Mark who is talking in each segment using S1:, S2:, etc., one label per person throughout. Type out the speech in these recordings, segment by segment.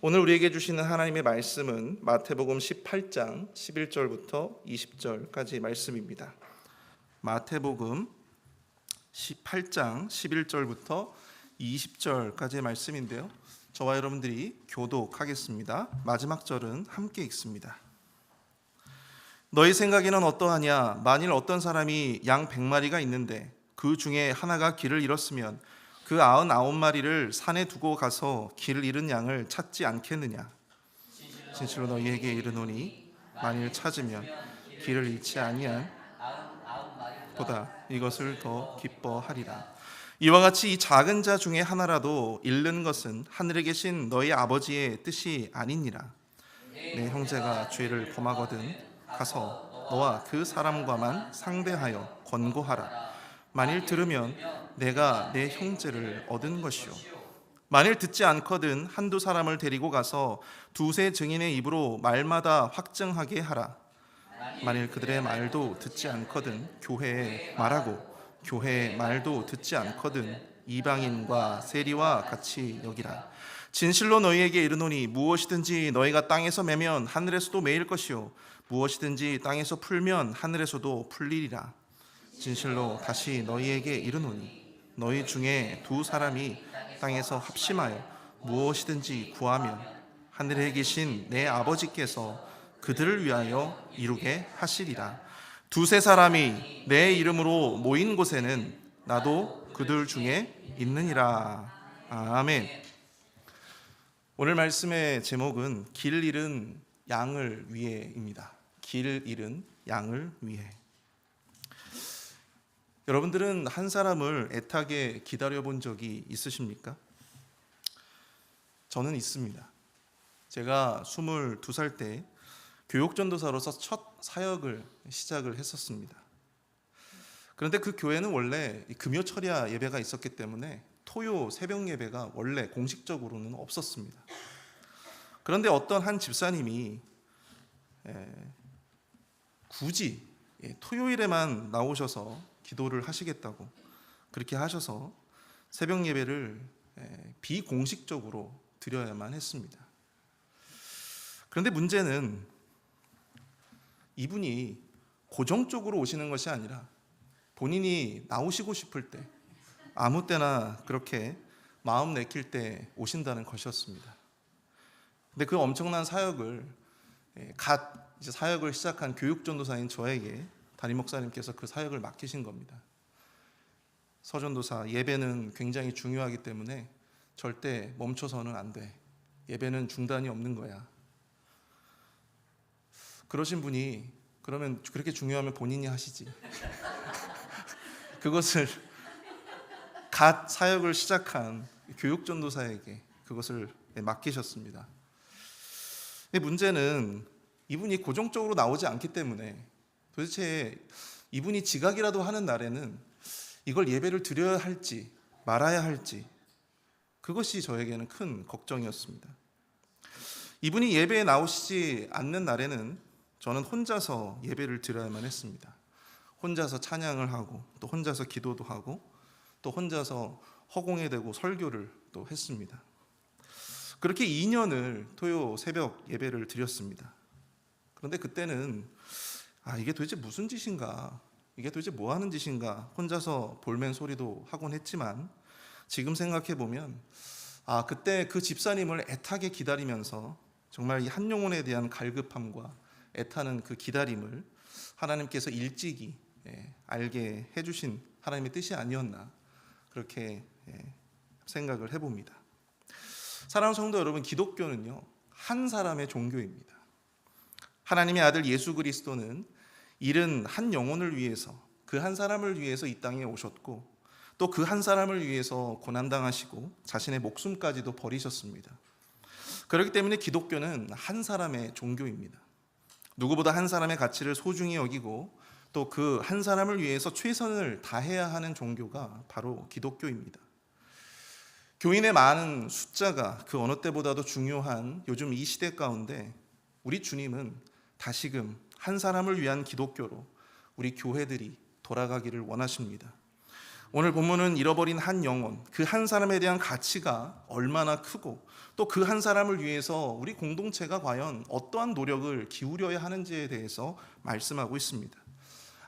S1: 오늘 우리에게 주시는 하나님의 말씀은 마태복음 18장 11절부터 20절까지 말씀입니다. 마태복음 18장 11절부터 20절까지의 말씀인데요. 저와 여러분들이 교독하겠습니다. 마지막 절은 함께 읽습니다. 너희 생각에는 어떠하냐? 만일 어떤 사람이 양 100마리가 있는데 그 중에 하나가 길을 잃었으면 그 99마리를 산에 두고 가서 길을 잃은 양을 찾지 않겠느냐? 진실로 너희에게 이르노니 만일 찾으면 길을 잃지 아니한 보다 이것을 더 기뻐하리라. 이와 같이 이 작은 자 중에 하나라도 잃는 것은 하늘에 계신 너희 아버지의 뜻이 아니니라. 내 형제가 죄를 범하거든 가서 너와 그 사람과만 상대하여 권고하라. 만일 들으면 내가 내 형제를 얻은 것이요 만일 듣지 않거든 한두 사람을 데리고 가서 두세 증인의 입으로 말마다 확증하게 하라. 만일 그들의 말도 듣지 않거든 교회에 말하고 교회의 말도 듣지 않거든 이방인과 세리와 같이 여기라. 진실로 너희에게 이르노니 무엇이든지 너희가 땅에서 매면 하늘에서도 매일 것이요 무엇이든지 땅에서 풀면 하늘에서도 풀리리라. 진실로 다시 너희에게 이르노니 너희 중에 두 사람이 땅에서 합심하여 무엇이든지 구하면 하늘에 계신 내 아버지께서 그들을 위하여 이루게 하시리라. 두세 사람이 내 이름으로 모인 곳에는 나도 그들 중에 있느니라. 아멘. 오늘 말씀의 제목은 길 잃은 양을 위해입니다. 길 잃은 양을 위해. 여러분들은 한 사람을 애타게 기다려본 적이 있으십니까? 저는 있습니다. 제가 22살 때 교육전도사로서 첫 사역을 시작을 했었습니다. 그런데 그 교회는 원래 금요철야 예배가 있었기 때문에 토요 새벽 예배가 원래 공식적으로는 없었습니다. 그런데 어떤 한 집사님이 굳이 토요일에만 나오셔서 기도를 하시겠다고 그렇게 하셔서 새벽 예배를 비공식적으로 드려야만 했습니다. 그런데 문제는 이분이 고정적으로 오시는 것이 아니라 본인이 나오시고 싶을 때 아무 때나 그렇게 마음 내킬 때 오신다는 것이었습니다. 근데 그 엄청난 사역을 갓 이제 사역을 시작한 교육전도사인 저에게 담임 목사님께서 그 사역을 맡기신 겁니다. 서전도사, 예배는 굉장히 중요하기 때문에 절대 멈춰서는 안 돼. 예배는 중단이 없는 거야. 그러신 분이 그러면 그렇게 중요하면 본인이 하시지. 그것을 갓 사역을 시작한 교육전도사에게 그것을 맡기셨습니다. 근데 문제는 이분이 고정적으로 나오지 않기 때문에 도대체 이분이 지각이라도 하는 날에는 이걸 예배를 드려야 할지 말아야 할지 그것이 저에게는 큰 걱정이었습니다. 이분이 예배에 나오시지 않는 날에는 저는 혼자서 예배를 드려야만 했습니다. 혼자서 찬양을 하고 또 혼자서 기도도 하고 또 혼자서 허공에 대고 설교를 또 했습니다. 그렇게 2년을 토요 새벽 예배를 드렸습니다. 그런데 그때는 이게 도대체 무슨 짓인가? 이게 도대체 뭐 하는 짓인가? 혼자서 볼멘 소리도 하곤 했지만 지금 생각해 보면 그때 그 집사님을 애타게 기다리면서 정말 이 한 영혼에 대한 갈급함과 애타는 그 기다림을 하나님께서 일찍이 알게 해주신 하나님의 뜻이 아니었나 그렇게 생각을 해봅니다. 사랑하는 성도 여러분, 기독교는요 한 사람의 종교입니다. 하나님의 아들 예수 그리스도는 잃은 한 영혼을 위해서 그 한 사람을 위해서 이 땅에 오셨고 또 그 한 사람을 위해서 고난당하시고 자신의 목숨까지도 버리셨습니다. 그렇기 때문에 기독교는 한 사람의 종교입니다. 누구보다 한 사람의 가치를 소중히 여기고 또 그 한 사람을 위해서 최선을 다해야 하는 종교가 바로 기독교입니다. 교인의 많은 숫자가 그 어느 때보다도 중요한 요즘 이 시대 가운데 우리 주님은 다시금 한 사람을 위한 기독교로 우리 교회들이 돌아가기를 원하십니다. 오늘 본문은 잃어버린 한 영혼, 그 한 사람에 대한 가치가 얼마나 크고 또 그 한 사람을 위해서 우리 공동체가 과연 어떠한 노력을 기울여야 하는지에 대해서 말씀하고 있습니다.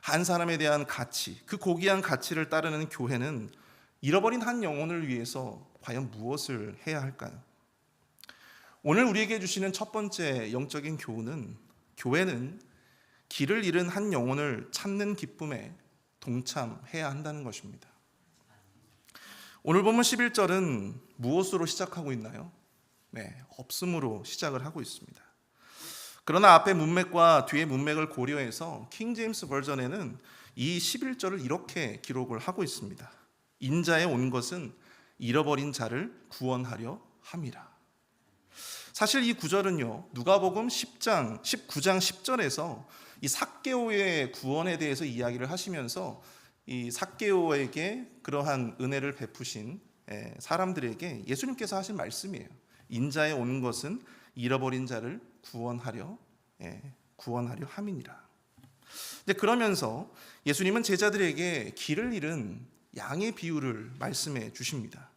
S1: 한 사람에 대한 가치, 그 고귀한 가치를 따르는 교회는 잃어버린 한 영혼을 위해서 과연 무엇을 해야 할까요? 오늘 우리에게 주시는 첫 번째 영적인 교훈은, 교회는 길을 잃은 한 영혼을 찾는 기쁨에 동참해야 한다는 것입니다. 오늘 본문 11절은 무엇으로 시작하고 있나요? 없음으로 시작을 하고 있습니다. 그러나 앞에 문맥과 뒤에 문맥을 고려해서 킹 제임스 버전에는 이 11절을 이렇게 기록을 하고 있습니다. 인자에 온 것은 잃어버린 자를 구원하려 함이라. 사실 이 구절은요, 누가복음 19장 10절에서 이 삭개오의 구원에 대해서 이야기를 하시면서 이 삭개오에게 그러한 은혜를 베푸신 사람들에게 예수님께서 하신 말씀이에요. 인자에 온 것은 잃어버린 자를 구원하려 함이니라. 그러면서 예수님은 제자들에게 길을 잃은 양의 비유를 말씀해 주십니다.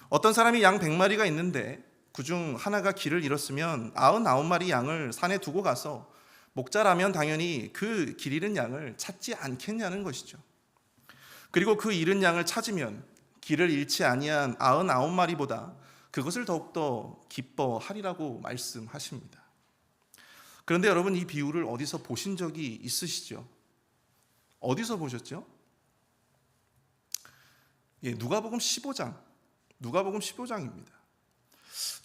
S1: 어떤 사람이 양 100마리가 있는데 그중 하나가 길을 잃었으면 99마리 양을 산에 두고 가서 목자라면 당연히 그 길 잃은 양을 찾지 않겠냐는 것이죠. 그리고 그 잃은 양을 찾으면 길을 잃지 아니한 99마리보다 그것을 더욱더 기뻐하리라고 말씀하십니다. 그런데 여러분, 이 비유를 어디서 보신 적이 있으시죠? 어디서 보셨죠? 누가복음 15장입니다.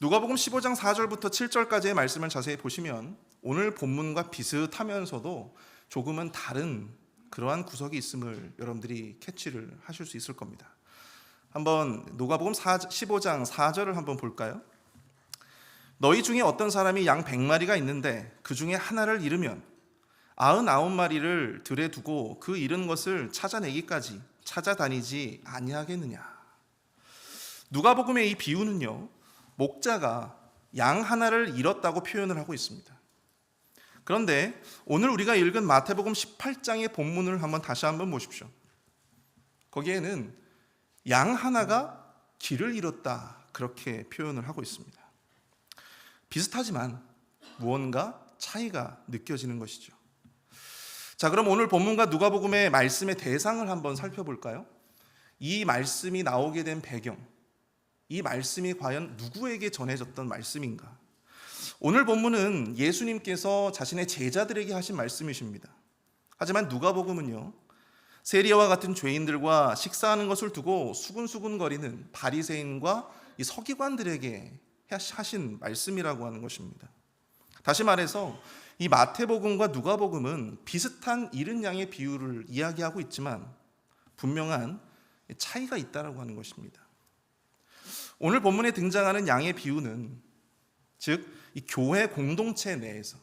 S1: 누가복음 15장 4절부터 7절까지의 말씀을 자세히 보시면 오늘 본문과 비슷하면서도 조금은 다른 그러한 구석이 있음을 여러분들이 캐치를 하실 수 있을 겁니다. 한번 누가복음 15장 4절을 한번 볼까요? 너희 중에 어떤 사람이 양 100마리가 있는데 그 중에 하나를 잃으면 99마리를 들에 두고 그 잃은 것을 찾아내기까지 찾아다니지 아니하겠느냐. 누가복음의 이 비유는요, 목자가 양 하나를 잃었다고 표현을 하고 있습니다. 그런데 오늘 우리가 읽은 마태복음 18장의 본문을 다시 한번 보십시오. 거기에는 양 하나가 길을 잃었다, 그렇게 표현을 하고 있습니다. 비슷하지만 무언가 차이가 느껴지는 것이죠. 자, 그럼 오늘 본문과 누가복음의 말씀의 대상을 한번 살펴볼까요? 이 말씀이 나오게 된 배경, 이 말씀이 과연 누구에게 전해졌던 말씀인가? 오늘 본문은 예수님께서 자신의 제자들에게 하신 말씀이십니다. 하지만 누가복음은요, 세리와 같은 죄인들과 식사하는 것을 두고 수군수군거리는 바리새인과 이 서기관들에게 하신 말씀이라고 하는 것입니다. 다시 말해서 이 마태복음과 누가복음은 비슷한 잃은 양의 비유를 이야기하고 있지만 분명한 차이가 있다라고 하는 것입니다. 오늘 본문에 등장하는 양의 비유는 즉 이 교회 공동체 내에서,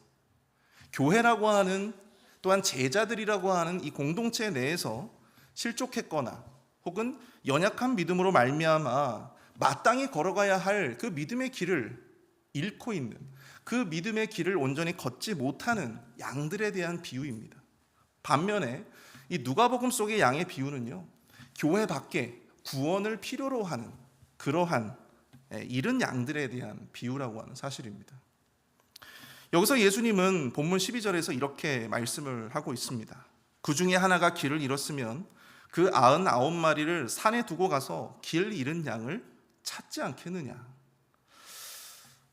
S1: 교회라고 하는 또한 제자들이라고 하는 이 공동체 내에서 실족했거나 혹은 연약한 믿음으로 말미암아 마땅히 걸어가야 할 그 믿음의 길을 잃고 있는, 그 믿음의 길을 온전히 걷지 못하는 양들에 대한 비유입니다. 반면에 이 누가복음 속의 양의 비유는요, 교회 밖에 구원을 필요로 하는 그러한 잃은 양들에 대한 비유라고 하는 사실입니다. 여기서 예수님은 본문 12절에서 이렇게 말씀을 하고 있습니다. 그 중에 하나가 길을 잃었으면 그 99마리를 산에 두고 가서 길 잃은 양을 찾지 않겠느냐.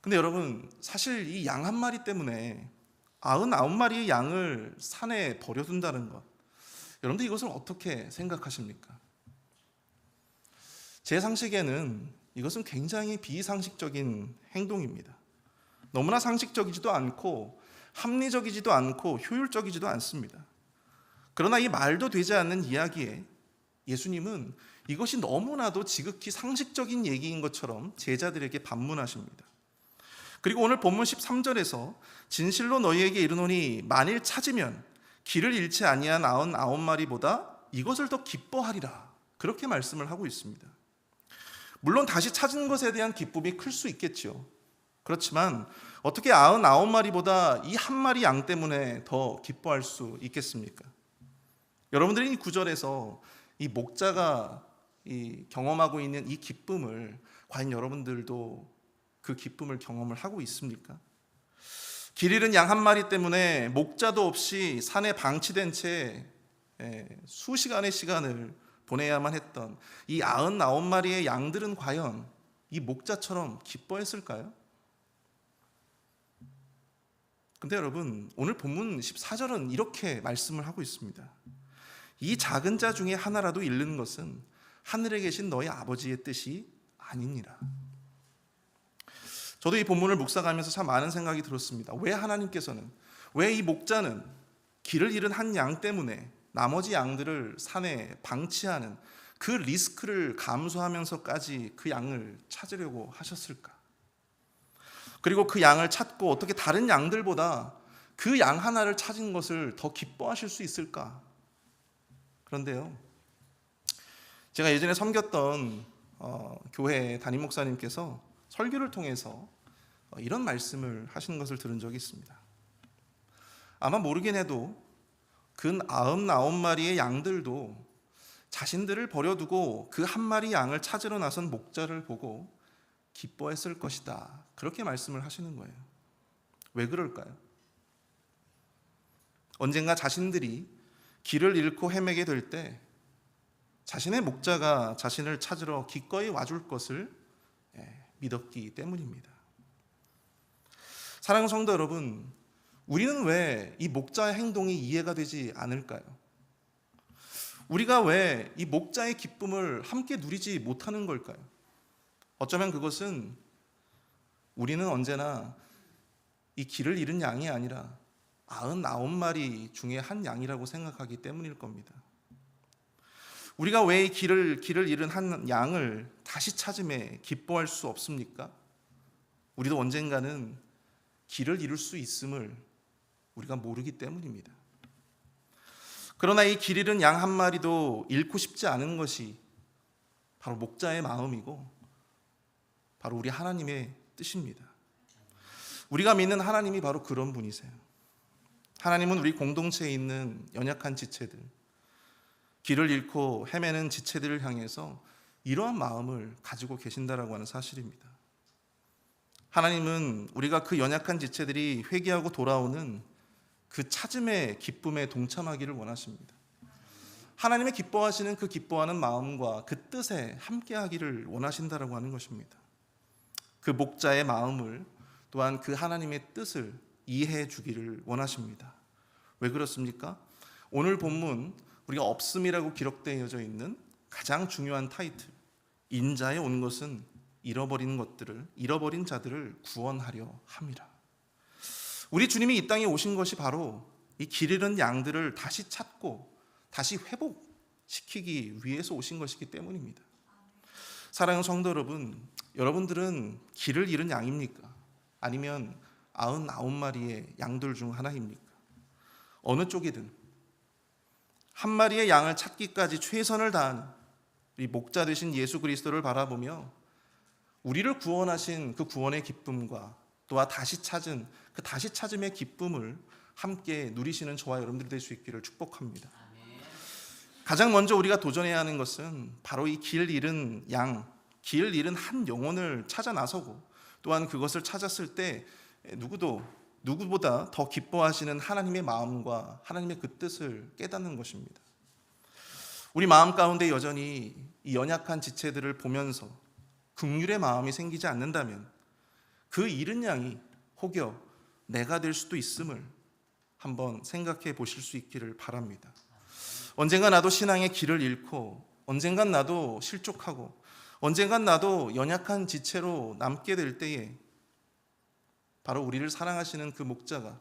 S1: 근데 여러분, 사실 이 양 한 마리 때문에 99마리의 양을 산에 버려둔다는 것, 여러분들 이것을 어떻게 생각하십니까? 제 상식에는 이것은 굉장히 비상식적인 행동입니다. 너무나 상식적이지도 않고 합리적이지도 않고 효율적이지도 않습니다. 그러나 이 말도 되지 않는 이야기에 예수님은 이것이 너무나도 지극히 상식적인 얘기인 것처럼 제자들에게 반문하십니다. 그리고 오늘 본문 13절에서 진실로 너희에게 이르노니 만일 찾으면 길을 잃지 아니한 99마리보다 이것을 더 기뻐하리라, 그렇게 말씀을 하고 있습니다. 물론 다시 찾은 것에 대한 기쁨이 클 수 있겠죠. 그렇지만 어떻게 99마리보다 이 한 마리 양 때문에 더 기뻐할 수 있겠습니까? 여러분들이 이 구절에서 이 목자가 경험하고 있는 이 기쁨을 과연 여러분들도 그 기쁨을 경험을 하고 있습니까? 길 잃은 양 한 마리 때문에 목자도 없이 산에 방치된 채 수시간의 시간을 보내야만 했던 이 99마리의 양들은 과연 이 목자처럼 기뻐했을까요? 근데 여러분, 오늘 본문 14절은 이렇게 말씀을 하고 있습니다. 이 작은 자 중에 하나라도 잃는 것은 하늘에 계신 너희 아버지의 뜻이 아니니라. 저도 이 본문을 묵상하면서 참 많은 생각이 들었습니다. 왜 하나님께서는, 왜 이 목자는 길을 잃은 한 양 때문에 나머지 양들을 산에 방치하는 그 리스크를 감수하면서까지 그 양을 찾으려고 하셨을까? 그리고 그 양을 찾고 어떻게 다른 양들보다 그 양 하나를 찾은 것을 더 기뻐하실 수 있을까? 그런데요, 제가 예전에 섬겼던 교회 담임 목사님께서 설교를 통해서 이런 말씀을 하신 것을 들은 적이 있습니다. 아마 모르긴 해도 근 99마리의 양들도 자신들을 버려두고 그 한 마리 양을 찾으러 나선 목자를 보고 기뻐했을 것이다. 그렇게 말씀을 하시는 거예요. 왜 그럴까요? 언젠가 자신들이 길을 잃고 헤매게 될 때 자신의 목자가 자신을 찾으러 기꺼이 와줄 것을 믿었기 때문입니다. 사랑하는 성도 여러분, 우리는 왜 이 목자의 행동이 이해가 되지 않을까요? 우리가 왜 이 목자의 기쁨을 함께 누리지 못하는 걸까요? 어쩌면 그것은 우리는 언제나 이 길을 잃은 양이 아니라 99마리 중에 한 양이라고 생각하기 때문일 겁니다. 우리가 왜 이 길을 잃은 한 양을 다시 찾음에 기뻐할 수 없습니까? 우리도 언젠가는 길을 잃을 수 있음을 우리가 모르기 때문입니다. 그러나 이 길 잃은 양 한 마리도 잃고 싶지 않은 것이 바로 목자의 마음이고 바로 우리 하나님의 뜻입니다. 우리가 믿는 하나님이 바로 그런 분이세요. 하나님은 우리 공동체에 있는 연약한 지체들, 길을 잃고 헤매는 지체들을 향해서 이러한 마음을 가지고 계신다라고 하는 사실입니다. 하나님은 우리가 그 연약한 지체들이 회개하고 돌아오는 그 찾음의 기쁨에 동참하기를 원하십니다. 하나님의 기뻐하시는 그 기뻐하는 마음과 그 뜻에 함께하기를 원하신다라고 하는 것입니다. 그 목자의 마음을 또한 그 하나님의 뜻을 이해해 주기를 원하십니다. 왜 그렇습니까? 오늘 본문 우리가 없음이라고 기록되어져 있는 가장 중요한 타이틀, 인자에 온 것은 잃어버린 자들을 구원하려 함이라. 우리 주님이 이 땅에 오신 것이 바로 이 길 잃은 양들을 다시 찾고 다시 회복시키기 위해서 오신 것이기 때문입니다. 사랑하는 성도 여러분, 여러분들은 길을 잃은 양입니까? 아니면 99마리의 양들 중 하나입니까? 어느 쪽이든 한 마리의 양을 찾기까지 최선을 다하는 우리 목자 되신 예수 그리스도를 바라보며 우리를 구원하신 그 구원의 기쁨과 또한 다시 찾은 그 다시 찾음의 기쁨을 함께 누리시는 저와 여러분들이 될 수 있기를 축복합니다. 가장 먼저 우리가 도전해야 하는 것은 바로 이 길 잃은 양, 길 잃은 한 영혼을 찾아 나서고 또한 그것을 찾았을 때 누구보다 더 기뻐하시는 하나님의 마음과 하나님의 그 뜻을 깨닫는 것입니다. 우리 마음 가운데 여전히 이 연약한 지체들을 보면서 긍휼의 마음이 생기지 않는다면 그 잃은 양이 혹여 내가 될 수도 있음을 한번 생각해 보실 수 있기를 바랍니다. 언젠가 나도 신앙의 길을 잃고 언젠간 나도 실족하고 언젠간 나도 연약한 지체로 남게 될 때에 바로 우리를 사랑하시는 그 목자가,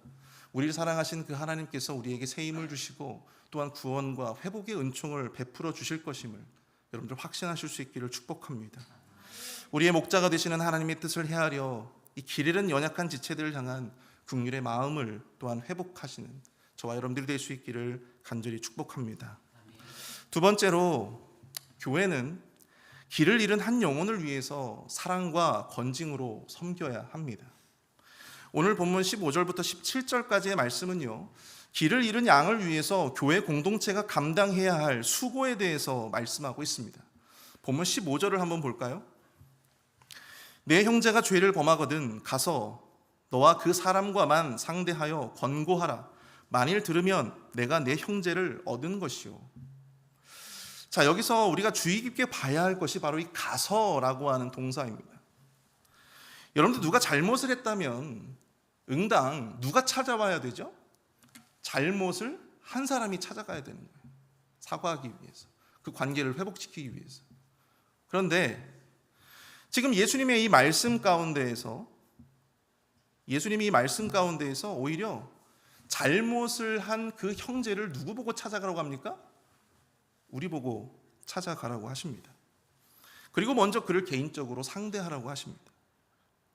S1: 우리를 사랑하신 그 하나님께서 우리에게 새 힘을 주시고 또한 구원과 회복의 은총을 베풀어 주실 것임을 여러분들 확신하실 수 있기를 축복합니다. 우리의 목자가 되시는 하나님의 뜻을 헤아려 이 길 잃은 연약한 지체들을 향한 긍휼의 마음을 또한 회복하시는 저와 여러분들이 될 수 있기를 간절히 축복합니다. 두 번째로, 교회는 길을 잃은 한 영혼을 위해서 사랑과 건징으로 섬겨야 합니다. 오늘 본문 15절부터 17절까지의 말씀은요, 길을 잃은 양을 위해서 교회 공동체가 감당해야 할 수고에 대해서 말씀하고 있습니다. 본문 15절을 한번 볼까요? 내 형제가 죄를 범하거든 가서 너와 그 사람과만 상대하여 권고하라. 만일 들으면 내가 내 형제를 얻은 것이요. 자, 여기서 우리가 주의 깊게 봐야 할 것이 바로 이 가서라고 하는 동사입니다. 여러분들 누가 잘못을 했다면 응당 누가 찾아와야 되죠? 잘못을 한 사람이 찾아가야 되는 거예요. 사과하기 위해서, 그 관계를 회복시키기 위해서. 그런데 지금 예수님의 이 말씀 가운데에서 오히려 잘못을 한 그 형제를 누구 보고 찾아가라고 합니까? 우리 보고 찾아가라고 하십니다. 그리고 먼저 그를 개인적으로 상대하라고 하십니다.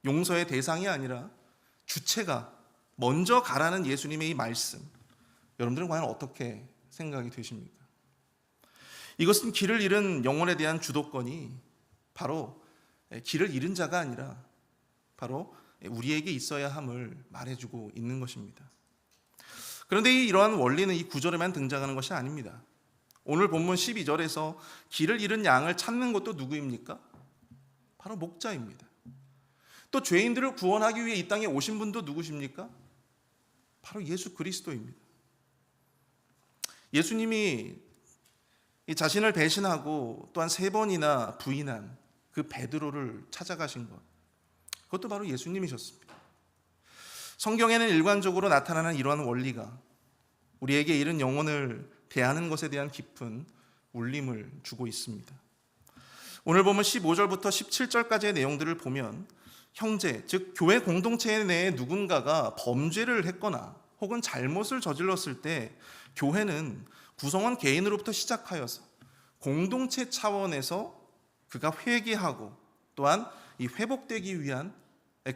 S1: 용서의 대상이 아니라 주체가 먼저 가라는 예수님의 이 말씀, 여러분들은 과연 어떻게 생각이 되십니까? 이것은 길을 잃은 영혼에 대한 주도권이 바로 길을 잃은 자가 아니라 바로 우리에게 있어야 함을 말해주고 있는 것입니다. 그런데 이러한 원리는 이 구절에만 등장하는 것이 아닙니다. 오늘 본문 12절에서 길을 잃은 양을 찾는 것도 누구입니까? 바로 목자입니다. 또 죄인들을 구원하기 위해 이 땅에 오신 분도 누구십니까? 바로 예수 그리스도입니다. 예수님이 자신을 배신하고 또한 3번이나 부인한 그 베드로를 찾아가신 것, 그것도 바로 예수님이셨습니다. 성경에는 일관적으로 나타나는 이러한 원리가 우리에게 잃은 영혼을 대하는 것에 대한 깊은 울림을 주고 있습니다. 오늘 보면 15절부터 17절까지의 내용들을 보면 형제, 즉 교회 공동체 내에 누군가가 범죄를 했거나 혹은 잘못을 저질렀을 때 교회는 구성원 개인으로부터 시작하여서 공동체 차원에서 그가 회개하고 또한 이 회복되기 위한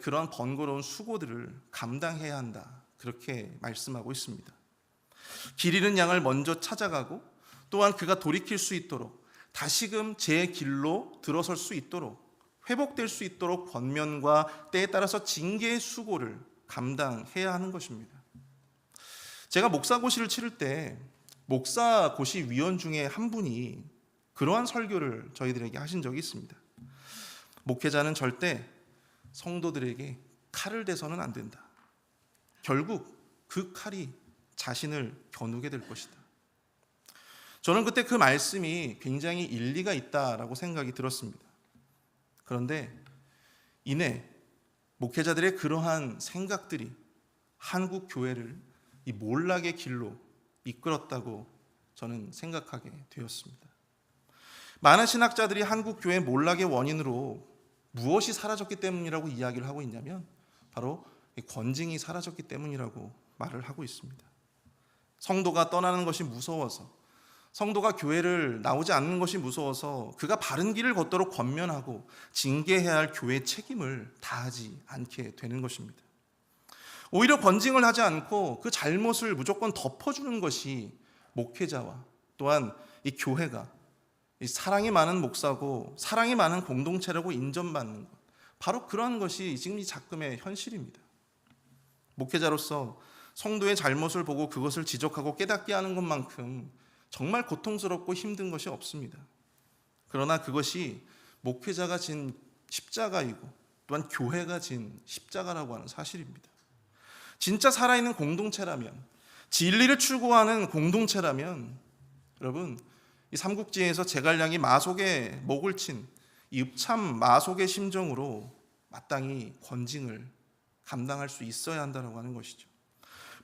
S1: 그런 번거로운 수고들을 감당해야 한다, 그렇게 말씀하고 있습니다. 길 잃은 양을 먼저 찾아가고 또한 그가 돌이킬 수 있도록 다시금 제 길로 들어설 수 있도록 회복될 수 있도록 권면과 때에 따라서 징계의 수고를 감당해야 하는 것입니다. 제가 목사고시를 치를 때 목사고시 위원 중에 한 분이 그러한 설교를 저희들에게 하신 적이 있습니다. 목회자는 절대 성도들에게 칼을 대서는 안 된다. 결국 그 칼이 자신을 겨누게 될 것이다. 저는 그때 그 말씀이 굉장히 일리가 있다라고 생각이 들었습니다. 그런데 이내 목회자들의 그러한 생각들이 한국 교회를 이 몰락의 길로 이끌었다고 저는 생각하게 되었습니다. 많은 신학자들이 한국 교회 몰락의 원인으로 무엇이 사라졌기 때문이라고 이야기를 하고 있냐면 바로 권징이 사라졌기 때문이라고 말을 하고 있습니다. 성도가 떠나는 것이 무서워서, 성도가 교회를 나오지 않는 것이 무서워서 그가 바른 길을 걷도록 권면하고 징계해야 할 교회의 책임을 다하지 않게 되는 것입니다. 오히려 권징을 하지 않고 그 잘못을 무조건 덮어주는 것이 목회자와 또한 이 교회가 이 사랑이 많은 목사고 사랑이 많은 공동체라고 인정받는 것, 바로 그러한 것이 지금 이 작금의 현실입니다. 목회자로서 성도의 잘못을 보고 그것을 지적하고 깨닫게 하는 것만큼 정말 고통스럽고 힘든 것이 없습니다. 그러나 그것이 목회자가 진 십자가이고 또한 교회가 진 십자가라고 하는 사실입니다. 진짜 살아있는 공동체라면, 진리를 추구하는 공동체라면, 여러분, 이 삼국지에서 제갈량이 마속의 목을 친 이 읍참 마속의 심정으로 마땅히 권징을 감당할 수 있어야 한다고 하는 것이죠.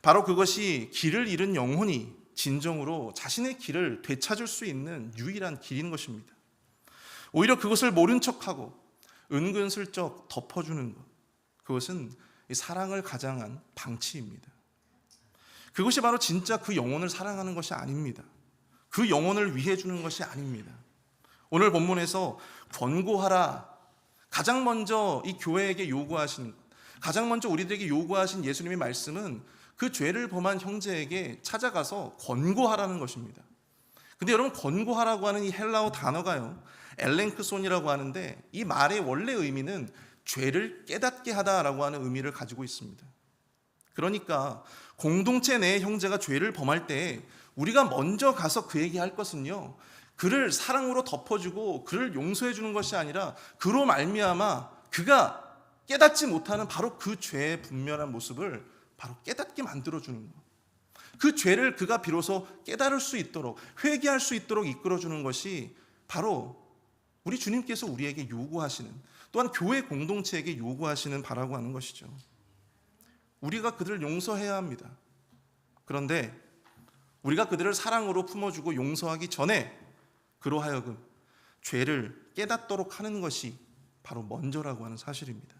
S1: 바로 그것이 길을 잃은 영혼이 진정으로 자신의 길을 되찾을 수 있는 유일한 길인 것입니다. 오히려 그것을 모른 척하고 은근슬쩍 덮어주는 것, 그것은 사랑을 가장한 방치입니다. 그것이 바로 진짜 그 영혼을 사랑하는 것이 아닙니다. 그 영혼을 위해 주는 것이 아닙니다. 오늘 본문에서 권고하라, 가장 먼저 이 교회에게 요구하신 것, 가장 먼저 우리들에게 요구하신 예수님의 말씀은 그 죄를 범한 형제에게 찾아가서 권고하라는 것입니다. 근데 여러분, 권고하라고 하는 이 헬라어 단어가요, 엘렌크손이라고 하는데 이 말의 원래 의미는 죄를 깨닫게 하다라고 하는 의미를 가지고 있습니다. 그러니까 공동체 내 형제가 죄를 범할 때 우리가 먼저 가서 그에게 할 것은요, 그를 사랑으로 덮어주고 그를 용서해 주는 것이 아니라 그로 말미암아 그가 깨닫지 못하는 바로 그 죄의 분명한 모습을 바로 깨닫게 만들어주는 것, 그 죄를 그가 비로소 깨달을 수 있도록, 회개할 수 있도록 이끌어주는 것이 바로 우리 주님께서 우리에게 요구하시는, 또한 교회 공동체에게 요구하시는 바라고 하는 것이죠. 우리가 그들을 용서해야 합니다. 그런데 우리가 그들을 사랑으로 품어주고 용서하기 전에 그로 하여금 죄를 깨닫도록 하는 것이 바로 먼저라고 하는 사실입니다.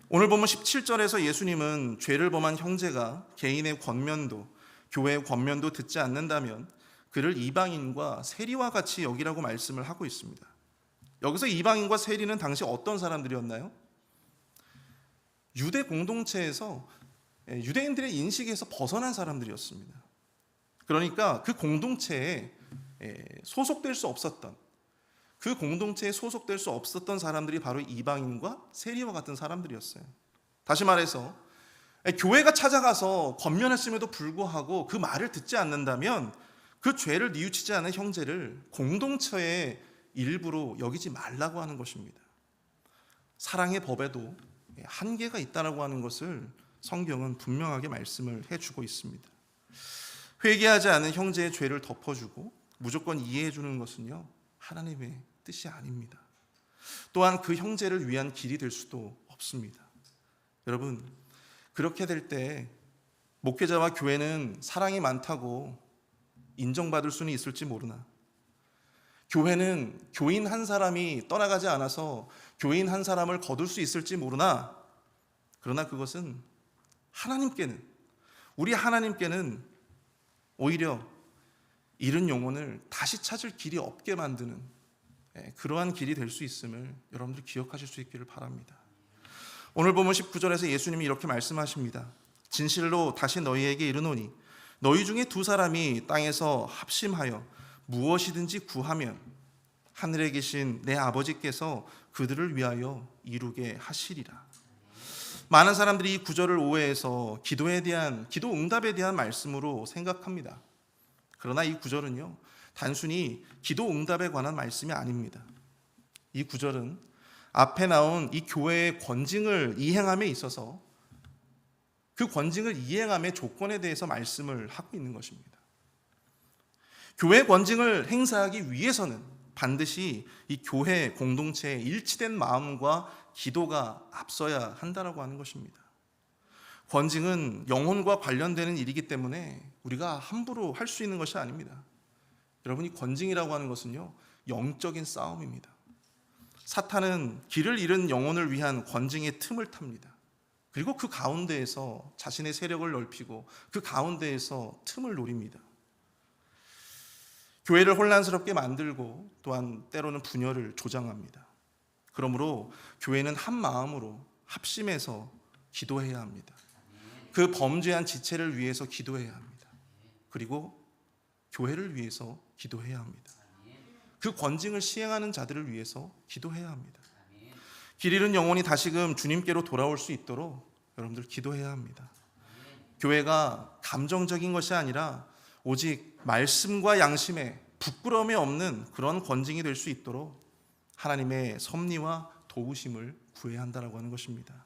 S1: 오늘 보면 17절에서 예수님은 죄를 범한 형제가 개인의 권면도, 교회의 권면도 듣지 않는다면 그를 이방인과 세리와 같이 여기라고 말씀을 하고 있습니다. 여기서 이방인과 세리는 당시 어떤 사람들이었나요? 유대 공동체에서 유대인들의 인식에서 벗어난 사람들이었습니다. 그러니까 그 공동체에 소속될 수 없었던, 그 공동체에 소속될 수 없었던 사람들이 바로 이방인과 세리와 같은 사람들이었어요. 다시 말해서 교회가 찾아가서 권면했음에도 불구하고 그 말을 듣지 않는다면 그 죄를 뉘우치지 않은 형제를 공동체의 일부로 여기지 말라고 하는 것입니다. 사랑의 법에도 한계가 있다라고 하는 것을 성경은 분명하게 말씀을 해주고 있습니다. 회개하지 않은 형제의 죄를 덮어주고 무조건 이해해 주는 것은요, 하나님의 뜻이 아닙니다. 또한 그 형제를 위한 길이 될 수도 없습니다. 여러분, 그렇게 될 때 목회자와 교회는 사랑이 많다고 인정받을 수는 있을지 모르나, 교회는 교인 한 사람이 떠나가지 않아서 교인 한 사람을 거둘 수 있을지 모르나, 그러나 그것은 하나님께는, 우리 하나님께는 오히려 잃은 영혼을 다시 찾을 길이 없게 만드는 그러한 길이 될 수 있음을 여러분들 기억하실 수 있기를 바랍니다. 오늘 보면 19절에서 예수님이 이렇게 말씀하십니다. 진실로 다시 너희에게 이르노니 너희 중에 두 사람이 땅에서 합심하여 무엇이든지 구하면 하늘에 계신 내 아버지께서 그들을 위하여 이루게 하시리라. 많은 사람들이 이 구절을 오해해서 기도에 대한, 기도 응답에 대한 말씀으로 생각합니다. 그러나 이 구절은요, 단순히 기도 응답에 관한 말씀이 아닙니다. 이 구절은 앞에 나온 이 교회의 권징을 이행함에 있어서 그 권징을 이행함의 조건에 대해서 말씀을 하고 있는 것입니다. 교회 권징을 행사하기 위해서는 반드시 이 교회 공동체의 일치된 마음과 기도가 앞서야 한다라고 하는 것입니다. 권징은 영혼과 관련되는 일이기 때문에 우리가 함부로 할 수 있는 것이 아닙니다. 여러분이 권징이라고 하는 것은요, 영적인 싸움입니다. 사탄은 길을 잃은 영혼을 위한 권징의 틈을 탑니다. 그리고 그 가운데에서 자신의 세력을 넓히고 그 가운데에서 틈을 노립니다. 교회를 혼란스럽게 만들고 또한 때로는 분열을 조장합니다. 그러므로 교회는 한 마음으로 합심해서 기도해야 합니다. 그 범죄한 지체를 위해서 기도해야 합니다. 그리고 교회를 위해서 기도해야 합니다. 그 권징을 시행하는 자들을 위해서 기도해야 합니다. 길 잃은 영혼이 다시금 주님께로 돌아올 수 있도록 여러분들 기도해야 합니다. 교회가 감정적인 것이 아니라 오직 말씀과 양심에 부끄러움이 없는 그런 권징이 될 수 있도록 하나님의 섭리와 도우심을 구해야 한다고 하는 것입니다.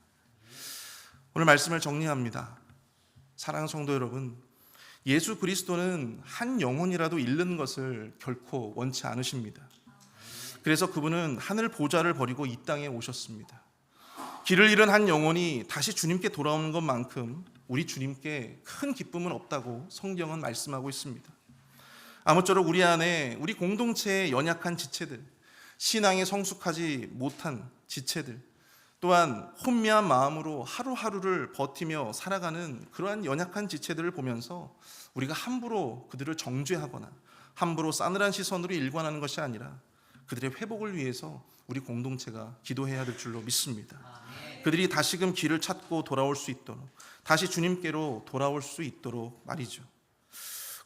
S1: 오늘 말씀을 정리합니다. 사랑하는 성도 여러분, 예수 그리스도는 한 영혼이라도 잃는 것을 결코 원치 않으십니다. 그래서 그분은 하늘 보좌를 버리고 이 땅에 오셨습니다. 길을 잃은 한 영혼이 다시 주님께 돌아오는 것만큼 우리 주님께 큰 기쁨은 없다고 성경은 말씀하고 있습니다. 아무쪼록 우리 안에 우리 공동체의 연약한 지체들, 신앙에 성숙하지 못한 지체들, 또한 혼미한 마음으로 하루하루를 버티며 살아가는 그러한 연약한 지체들을 보면서 우리가 함부로 그들을 정죄하거나 함부로 싸늘한 시선으로 일관하는 것이 아니라 그들의 회복을 위해서 우리 공동체가 기도해야 될 줄로 믿습니다. 그들이 다시금 길을 찾고 돌아올 수 있도록, 다시 주님께로 돌아올 수 있도록 말이죠.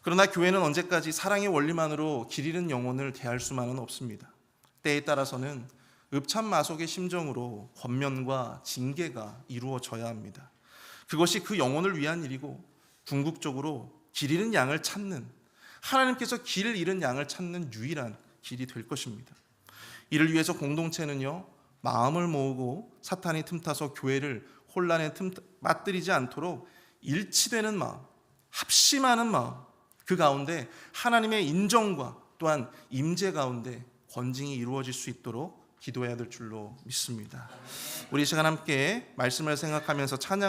S1: 그러나 교회는 언제까지 사랑의 원리만으로 길 잃은 영혼을 대할 수만은 없습니다. 때에 따라서는 읍참마속의 심정으로 권면과 징계가 이루어져야 합니다. 그것이 그 영혼을 위한 일이고 궁극적으로 길 잃은 양을 찾는, 하나님께서 길을 잃은 양을 찾는 유일한 길이 될 것입니다. 이를 위해서 공동체는요, 마음을 모으고 사탄이 틈타서 교회를 혼란에 빠뜨리지 않도록 일치되는 마음, 합심하는 마음, 그 가운데 하나님의 인정과 또한 임재 가운데 권징이 이루어질 수 있도록 기도해야 될 줄로 믿습니다. 우리 이 시간 함께 말씀을 생각하면서 찬양